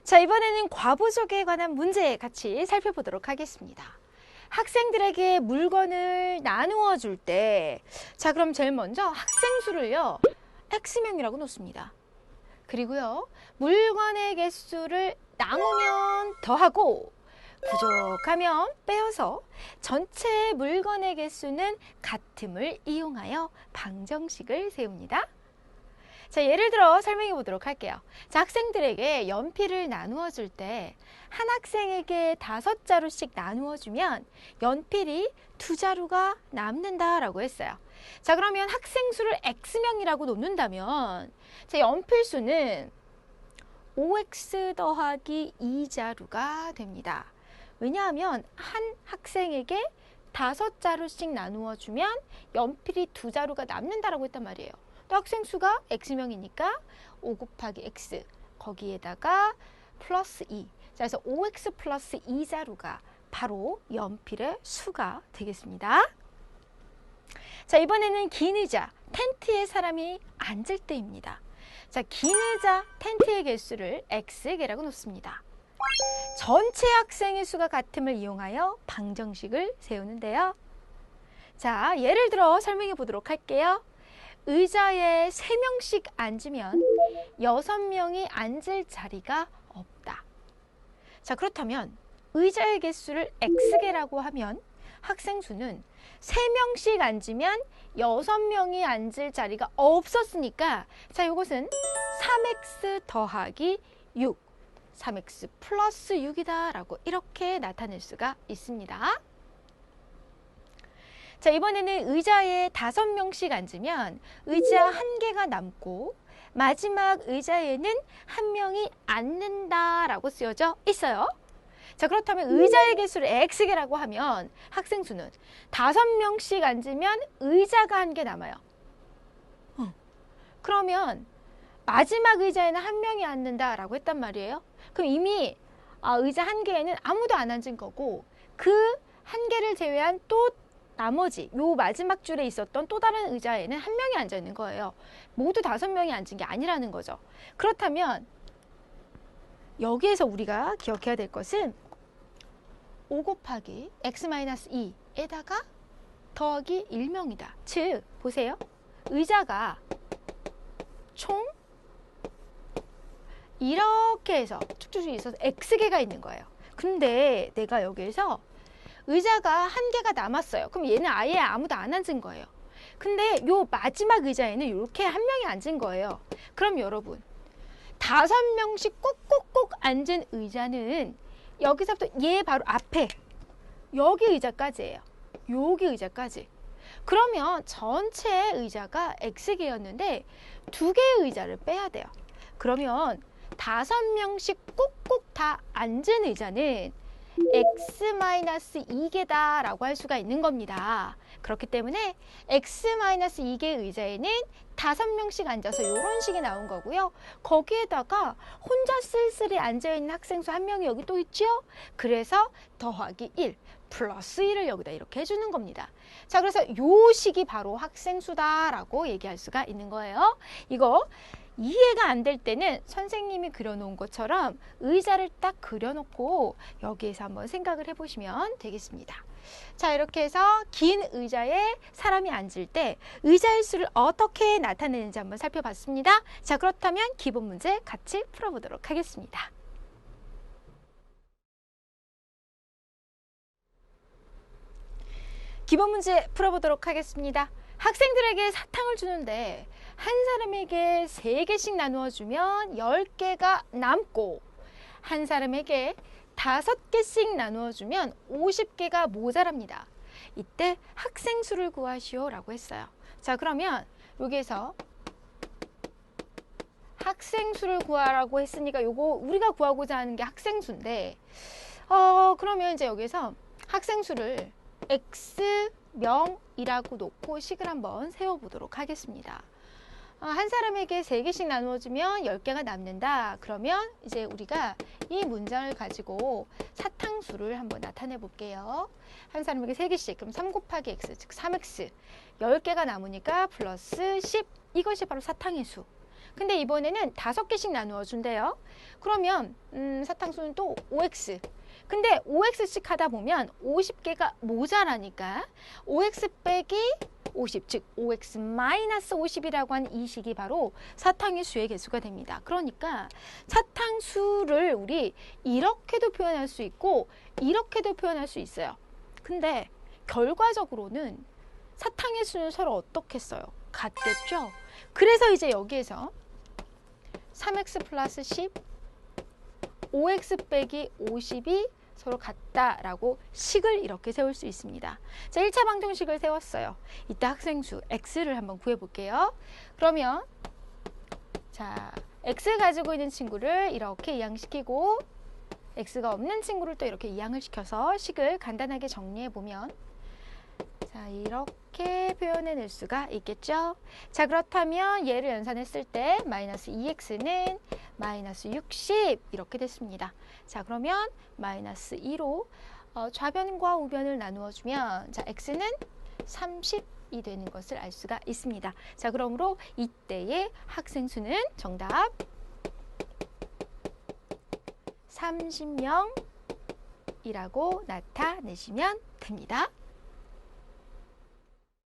자, 이번에는 과부족에 관한 문제 같이 살펴보도록 하겠습니다. 학생들에게 물건을 나누어 줄 때, 자, 그럼 제일 먼저 학생 수를요, X명이라고 놓습니다. 그리고요, 물건의 개수를 나누면 더하고, 부족하면 빼어서 전체 물건의 개수는 같음을 이용하여 방정식을 세웁니다. 자, 예를 들어 설명해 보도록 할게요. 자, 학생들에게 연필을 나누어 줄 때 한 학생에게 5자루씩 나누어 주면 연필이 2자루가 남는다라고 했어요. 자, 그러면 학생 수를 X명이라고 놓는다면 자, 연필 수는 5X 더하기 2자루가 됩니다. 왜냐하면 한 학생에게 5자루씩 나누어 주면 연필이 2자루가 남는다라고 했단 말이에요. 또 학생 수가 X명이니까 5 곱하기 X 거기에다가 플러스 2. 자, 그래서 5X 플러스 2자루가 바로 연필의 수가 되겠습니다. 자, 이번에는 긴 의자, 텐트에 사람이 앉을 때입니다. 자, 긴 의자, 텐트의 개수를 X개라고 놓습니다. 전체 학생의 수가 같음을 이용하여 방정식을 세우는데요. 자, 예를 들어 설명해 보도록 할게요. 의자에 3명씩 앉으면 6명이 앉을 자리가 없다. 자, 그렇다면 의자의 개수를 X개라고 하면 학생 수는 3명씩 앉으면 6명이 앉을 자리가 없었으니까 자, 이것은 3X 더하기 6, 3X 플러스 6이다 라고 이렇게 나타낼 수가 있습니다. 자, 이번에는 의자에 5명씩 앉으면 의자 1개가 남고 마지막 의자에는 1명이 앉는다라고 쓰여져 있어요. 자, 그렇다면 의자의 개수를 X개라고 하면 학생 수는 5명씩 앉으면 의자가 1개 남아요. 그러면 마지막 의자에는 1명이 앉는다라고 했단 말이에요. 그럼 이미 의자 1개에는 아무도 안 앉은 거고 그 1개를 제외한 또 나머지 요 마지막 줄에 있었던 또 다른 의자에는 1명이 앉아 있는 거예요. 모두 5명이 앉은 게 아니라는 거죠. 그렇다면 여기에서 우리가 기억해야 될 것은 5 곱하기 X-2에다가 더하기 1명이다. 즉 보세요. 의자가 총 이렇게 해서 쭉쭉쭉 있어서 X개가 있는 거예요. 근데 내가 여기에서 의자가 1개가 남았어요. 그럼 얘는 아예 아무도 안 앉은 거예요. 근데 요 마지막 의자에는 이렇게 1명이 앉은 거예요. 그럼 여러분 5명씩 꼭꼭꼭 앉은 의자는 여기서부터 얘 바로 앞에 여기 의자까지예요. 여기 의자까지. 그러면 전체 의자가 X개였는데 2개의 의자를 빼야 돼요. 그러면 5명씩 꼭꼭 다 앉은 의자는 X-2개다 라고 할 수가 있는 겁니다. 그렇기 때문에 X-2개의 의자에는 5명씩 앉아서 이런 식이 나온 거고요. 거기에다가 혼자 쓸쓸히 앉아있는 학생 수 1명이 여기 또 있죠? 그래서 더하기 1 플러스 1을 여기다 이렇게 해주는 겁니다. 자, 그래서 요 식이 바로 학생 수다라고 얘기할 수가 있는 거예요. 이거 이해가 안 될 때는 선생님이 그려놓은 것처럼 의자를 딱 그려놓고 여기에서 한번 생각을 해보시면 되겠습니다. 자, 이렇게 해서 긴 의자에 사람이 앉을 때 의자의 수를 어떻게 나타내는지 한번 살펴봤습니다. 자, 그렇다면 기본 문제 같이 풀어보도록 하겠습니다. 기본 문제 풀어보도록 하겠습니다. 학생들에게 사탕을 주는데 한 사람에게 3개씩 나누어 주면 10개가 남고 한 사람에게 5개씩 나누어 주면 50개가 모자랍니다. 이때 학생 수를 구하시오 라고 했어요. 자, 그러면 여기에서 학생 수를 구하라고 했으니까 요거 우리가 구하고자 하는 게 학생 수인데 그러면 이제 여기서 학생 수를 X명이라고 놓고 식을 한번 세워보도록 하겠습니다. 한 사람에게 3개씩 나누어주면 10개가 남는다. 그러면 이제 우리가 이 문장을 가지고 사탕수를 한번 나타내 볼게요. 한 사람에게 3개씩, 그럼 3 곱하기 X, 즉 3X. 10개가 남으니까 플러스 10. 이것이 바로 사탕의 수. 근데 이번에는 5개씩 나누어 준대요. 그러면 사탕수는 또 5x. 근데 5x씩 하다 보면 50개가 모자라니까 5x 빼기 50, 즉 5x 마이너스 50이라고 하는 이 식이 바로 사탕의 수의 개수가 됩니다. 그러니까 사탕수를 우리 이렇게도 표현할 수 있고 이렇게도 표현할 수 있어요. 근데 결과적으로는 사탕의 수는 서로 어떻게 써요? 같겠죠? 그래서 이제 여기에서 3x 플러스 10, 5x 빼기 50이 서로 같다라고 식을 이렇게 세울 수 있습니다. 자, 1차 방정식을 세웠어요. 이따 학생수 x를 한번 구해볼게요. 그러면 자, x 가지고 있는 친구를 이렇게 이항시키고 x가 없는 친구를 또 이렇게 이항을 시켜서 식을 간단하게 정리해보면 자, 이렇게 표현해낼 수가 있겠죠. 자, 그렇다면 얘를 연산했을 때 마이너스 2x는 마이너스 60 이렇게 됐습니다. 자, 그러면 마이너스 2로 좌변과 우변을 나누어 주면 자, x는 30이 되는 것을 알 수가 있습니다. 자, 그러므로 이때의 학생 수는 정답 30명이라고 나타내시면 됩니다.